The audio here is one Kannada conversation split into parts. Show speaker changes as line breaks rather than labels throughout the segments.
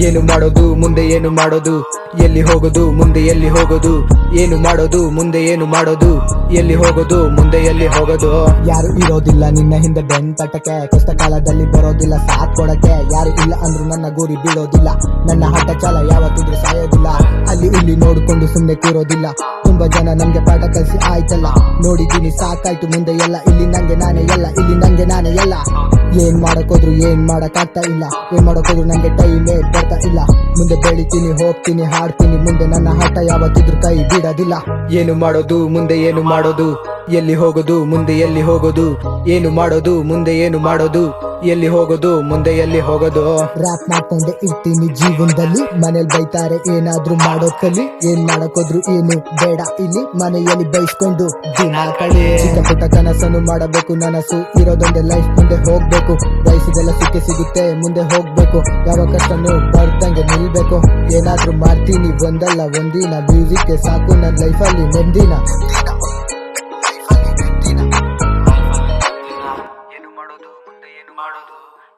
ಏನು ಮಾಡೋದು ಮುಂದೆ ಏನು ಮಾಡೋದು, ಎಲ್ಲಿ ಹೋಗೋದು ಮುಂದೆ ಎಲ್ಲಿ ಹೋಗೋದು, ಏನು ಮಾಡೋದು ಮುಂದೆ ಏನು ಮಾಡೋದು, ಎಲ್ಲಿ ಹೋಗೋದು ಮುಂದೆ ಎಲ್ಲಿ ಹೋಗೋದು.
ಯಾರು ಇರೋದಿಲ್ಲ ನಿನ್ನ ಹಿಂದೆ ಬೆಂತಟಕ್ಕೆ, ಕಷ್ಟ ಕಾಲದಲ್ಲಿ ಬರೋದಿಲ್ಲ ಸಾಥ್ ಕೊಡಕ್ಕೆ. ಯಾರು ಇಲ್ಲ ಅಂದ್ರು ನನ್ನ ಗುರಿ ಬೀಳೋದಿಲ್ಲ, ನನ್ನ ಹಠ ಚಾಲ ಯಾವತ್ತಿದ್ರು ಸಾಯೋದಿಲ್ಲ. ಅಲ್ಲಿ ಇಲ್ಲಿ ನೋಡಿಕೊಂಡು ಸುಮ್ನೆ ಕೂರೋದಿಲ್ಲ, ತುಂಬಾ ಜನ ನಮ್ಗೆ ಪಾಠ ಕಲಿಸಿ ಆಯ್ತಲ್ಲ. ನೋಡಿದ್ದೀನಿ ಸಾಕಾಯ್ತು ಮುಂದೆ ಎಲ್ಲ, ಇಲ್ಲಿ ನಂಗೆ ನಾನೇ ಎಲ್ಲ, ಇಲ್ಲಿ ನಂಗೆ ನಾನೇ ಎಲ್ಲ. ಏನ್ ಮಾಡಕ್ಕೋದ್ರು ಏನ್ ಮಾಡಕ್ಕಾಗ್ತಾ ಇಲ್ಲ, ಏನ್ ಮಾಡಕ್ಕೋದ್ರು ನಂಗೆ ಟೈಮೇ ಬರ್ತಾ ಇಲ್ಲ. ಮುಂದೆ ಬೆಳಿತೀನಿ ಹೋಗ್ತೀನಿ ಹಾಡ್ತೀನಿ, ಮುಂದೆ ನನ್ನ ಹಠ ಯಾವತ್ತಿದ್ರು ಕೈ ಬಿಡೋದಿಲ್ಲ.
ಏನು ಮಾಡೋದು ಮುಂದೆ ಏನು ಮಾಡೋದು, ಎಲ್ಲಿ ಹೋಗೋದು ಮುಂದೆ ಎಲ್ಲಿ ಹೋಗೋದು, ಏನು ಮಾಡೋದು ಮುಂದೆ ಏನು ಮಾಡೋದು, ಎಲ್ಲಿ ಹೋಗೋದು ಮುಂದೆ ಎಲ್ಲಿ ಹೋಗೋದು.
ರ್ಯಾಪ್ ಮಾಡ್ಕೊಂಡೆ ಇರ್ತೀನಿ ಜೀವನದಲ್ಲಿ, ಮನೇಲಿ ಬೈತಾರೆ ಏನಾದ್ರು ಮಾಡೋದ್ ಕಲಿ. ಏನ್ ಮಾಡಕ್ಕೋದ್ರು ಏನು ಬೇಡ ಇಲ್ಲಿ, ಮನೆಯಲ್ಲಿ ಬೈಸ್ಕೊಂಡು ದಿನ ಕಳಿ. ಚಿಕ್ಕ ಪುಟ್ಟ ಕನಸನ್ನು ಮಾಡಬೇಕು, ನನಸು ಇರೋದೊಂದೇ ಲೈಫ್, ಮುಂದೆ ಹೋಗ್ಬೇಕು. ಬಯಸಿದೆಲ್ಲ ಸಿಗುತ್ತೆ ಮುಂದೆ ಹೋಗ್ಬೇಕು, ಯಾವ ಕಷ್ಟನು ಬರ್ದಂಗೆ ನಿಲ್ಬೇಕು. ಏನಾದ್ರು ಮಾಡ್ತೀನಿ ಒಂದಲ್ಲ ಒಂದಿನ, ಮ್ಯೂಸಿಕ್ ಸಾಕು ನನ್ನ ಲೈಫಲ್ಲಿ ನೆಮ್ಮದಿನ.
ಏನು ಮಾಡೋದು ಮುಂದೆ ಏನು ಮಾಡೋದು,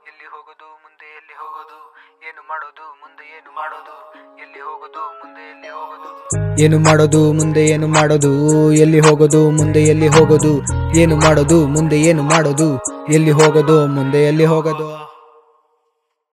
ಎಲ್ಲಿ ಹೋಗೋದು ಮುಂದೆ ಎಲ್ಲಿ ಹೋಗೋದು, ಏನು ಮಾಡೋದು ಮುಂದೆ ಏನು ಮಾಡೋದು, ಎಲ್ಲಿ ಹೋಗೋದು ಮುಂದೆ ಎಲ್ಲಿ ಹೋಗೋದು. ಏನು ಮಾಡೋದು ಮುಂದೆ ಏನು ಮಾಡೋದು, ಎಲ್ಲಿ ಹೋಗೋದು ಮುಂದೆ ಎಲ್ಲಿ ಹೋಗೋದು, ಏನು ಮಾಡೋದು ಮುಂದೆ ಏನು ಮಾಡೋದು, ಎಲ್ಲಿ ಹೋಗೋದು ಮುಂದೆ ಎಲ್ಲಿ ಹೋಗೋದು.